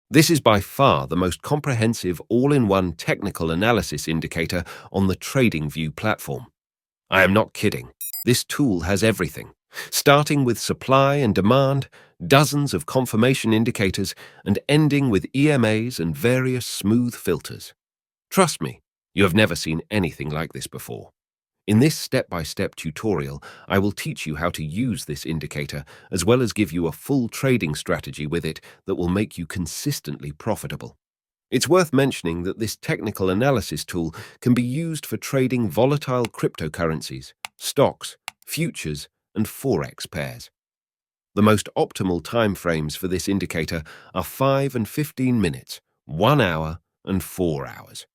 This is by far the most comprehensive all-in-one technical analysis indicator on the TradingView platform. I am not kidding. This tool has everything, starting with supply and demand, dozens of confirmation indicators, and ending with EMAs and various smooth filters. Trust me, you have never seen anything like this before. In this step-by-step tutorial, I will teach you how to use this indicator, as well as give you a full trading strategy with it that will make you consistently profitable. It's worth mentioning that this technical analysis tool can be used for trading volatile cryptocurrencies, stocks, futures, and Forex pairs. The most optimal time frames for this indicator are 5 and 15 minutes, 1 hour, and 4 hours.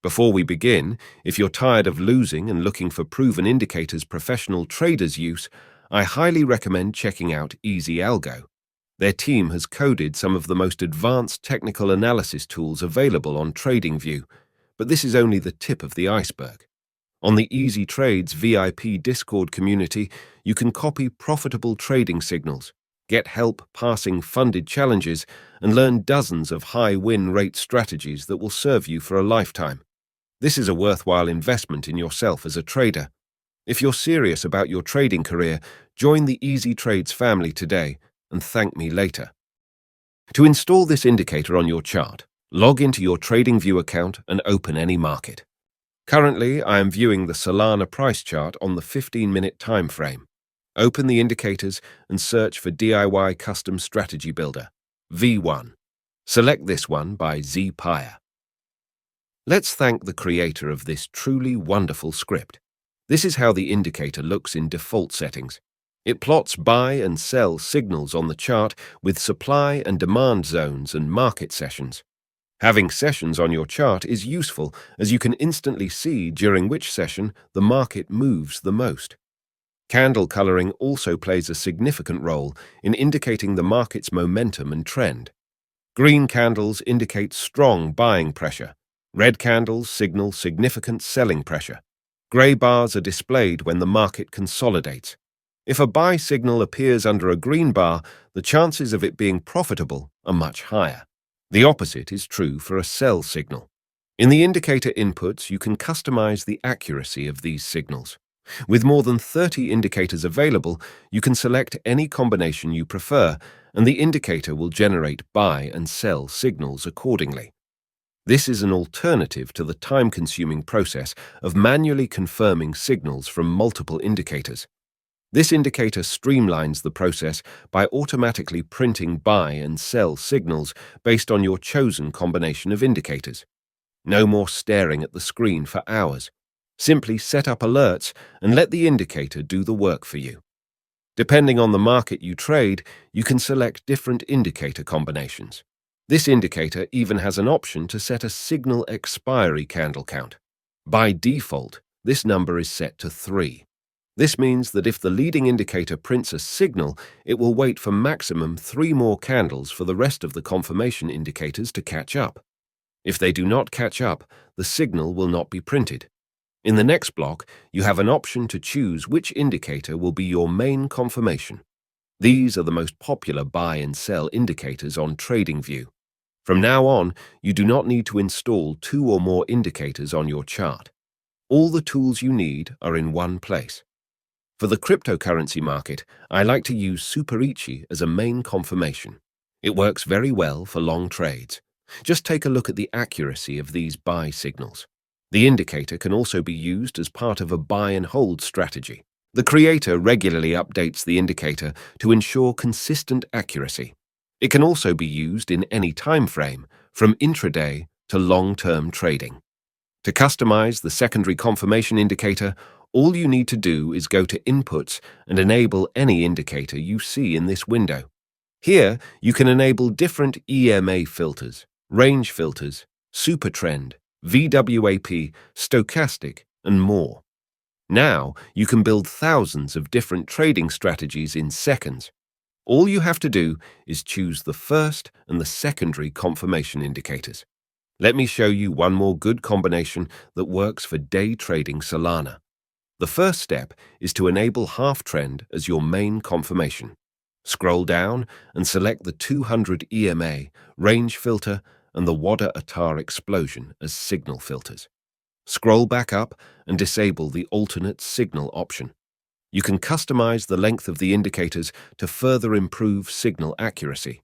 Before we begin, if you're tired of losing and looking for proven indicators professional traders use, I highly recommend checking out Algo. Their team has coded some of the most advanced technical analysis tools available on TradingView, but this is only the tip of the iceberg. On the Easy Trades VIP Discord community, you can copy profitable trading signals, get help passing funded challenges, and learn dozens of high win rate strategies that will serve you for a lifetime. This is a worthwhile investment in yourself as a trader. If you're serious about your trading career, join the Easy Trades family today and thank me later. To install this indicator on your chart, log into your TradingView account and open any market. Currently, I am viewing the Solana price chart on the 15-minute time frame. Open the indicators and search for DIY Custom Strategy Builder, V1. Select this one by Zpire. Let's thank the creator of this truly wonderful script. This is how the indicator looks in default settings. It plots buy and sell signals on the chart with supply and demand zones and market sessions. Having sessions on your chart is useful as you can instantly see during which session the market moves the most. Candle coloring also plays a significant role in indicating the market's momentum and trend. Green candles indicate strong buying pressure. Red candles signal significant selling pressure. Grey bars are displayed when the market consolidates. If a buy signal appears under a green bar, the chances of it being profitable are much higher. The opposite is true for a sell signal. In the indicator inputs, you can customize the accuracy of these signals. With more than 30 indicators available, you can select any combination you prefer, and the indicator will generate buy and sell signals accordingly. This is an alternative to the time-consuming process of manually confirming signals from multiple indicators. This indicator streamlines the process by automatically printing buy and sell signals based on your chosen combination of indicators. No more staring at the screen for hours. Simply set up alerts and let the indicator do the work for you. Depending on the market you trade, you can select different indicator combinations. This indicator even has an option to set a signal expiry candle count. By default, this number is set to 3. This means that if the leading indicator prints a signal, it will wait for maximum 3 more candles for the rest of the confirmation indicators to catch up. If they do not catch up, the signal will not be printed. In the next block, you have an option to choose which indicator will be your main confirmation. These are the most popular buy and sell indicators on TradingView. From now on, you do not need to install 2 or more indicators on your chart. All the tools you need are in one place. For the cryptocurrency market, I like to use Superichi as a main confirmation. It works very well for long trades. Just take a look at the accuracy of these buy signals. The indicator can also be used as part of a buy and hold strategy. The creator regularly updates the indicator to ensure consistent accuracy. It can also be used in any time frame, from intraday to long-term trading. To customize the secondary confirmation indicator, all you need to do is go to Inputs and enable any indicator you see in this window. Here, you can enable different EMA filters, range filters, super trend, VWAP, stochastic, and more. Now, you can build thousands of different trading strategies in seconds. All you have to do is choose the first and the secondary confirmation indicators. Let me show you one more good combination that works for day trading Solana. The first step is to enable half trend as your main confirmation. Scroll down and select the 200 EMA, range filter, and the Wada Atar explosion as signal filters. Scroll back up and disable the alternate signal option. You can customize the length of the indicators to further improve signal accuracy.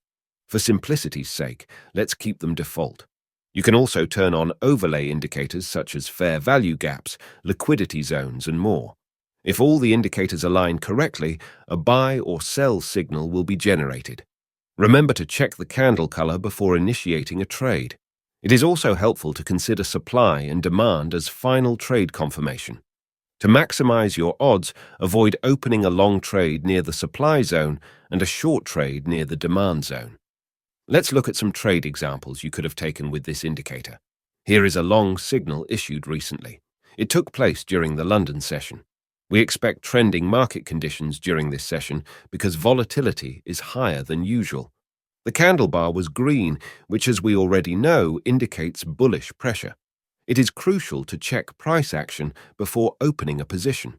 For simplicity's sake, let's keep them default. You can also turn on overlay indicators such as fair value gaps, liquidity zones, and more. If all the indicators align correctly, a buy or sell signal will be generated. Remember to check the candle color before initiating a trade. It is also helpful to consider supply and demand as final trade confirmation. To maximize your odds, avoid opening a long trade near the supply zone and a short trade near the demand zone. Let's look at some trade examples you could have taken with this indicator. Here is a long signal issued recently. It took place during the London session. We expect trending market conditions during this session because volatility is higher than usual. The candle bar was green, which, as we already know, indicates bullish pressure. It is crucial to check price action before opening a position.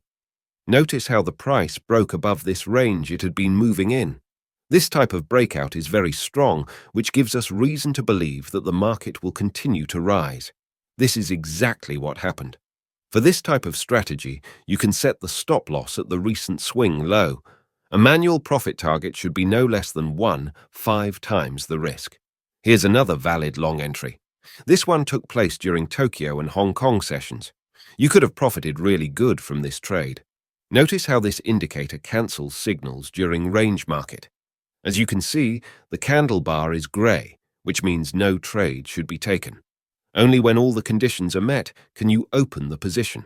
Notice how the price broke above this range it had been moving in. This type of breakout is very strong, which gives us reason to believe that the market will continue to rise. This is exactly what happened. For this type of strategy, you can set the stop loss at the recent swing low. A manual profit target should be no less than 5 times the risk. Here's another valid long entry. This one took place during Tokyo and Hong Kong sessions. You could have profited really good from this trade. Notice how this indicator cancels signals during range market. As you can see, the candle bar is grey, which means no trade should be taken. Only when all the conditions are met can you open the position.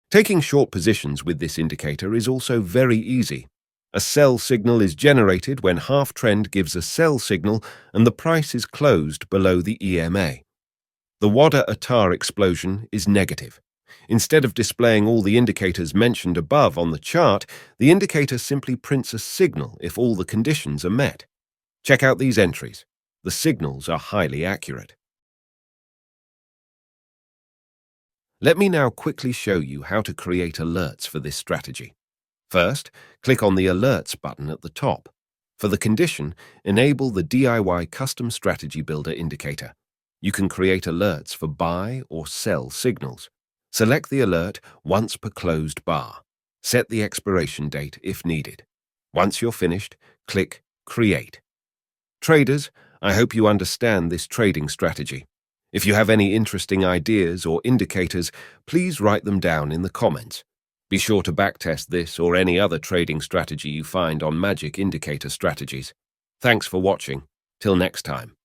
Taking short positions with this indicator is also very easy. A sell signal is generated when half trend gives a sell signal and the price is closed below the EMA. The Wada Atar explosion is negative. Instead of displaying all the indicators mentioned above on the chart, the indicator simply prints a signal if all the conditions are met. Check out these entries. The signals are highly accurate. Let me now quickly show you how to create alerts for this strategy. First, click on the Alerts button at the top. For the condition, enable the DIY Custom Strategy Builder indicator. You can create alerts for buy or sell signals. Select the alert once per closed bar. Set the expiration date if needed. Once you're finished, click Create. Traders, I hope you understand this trading strategy. If you have any interesting ideas or indicators, please write them down in the comments. Be sure to backtest this or any other trading strategy you find on Magic Indicator Strategies. Thanks for watching. Till next time.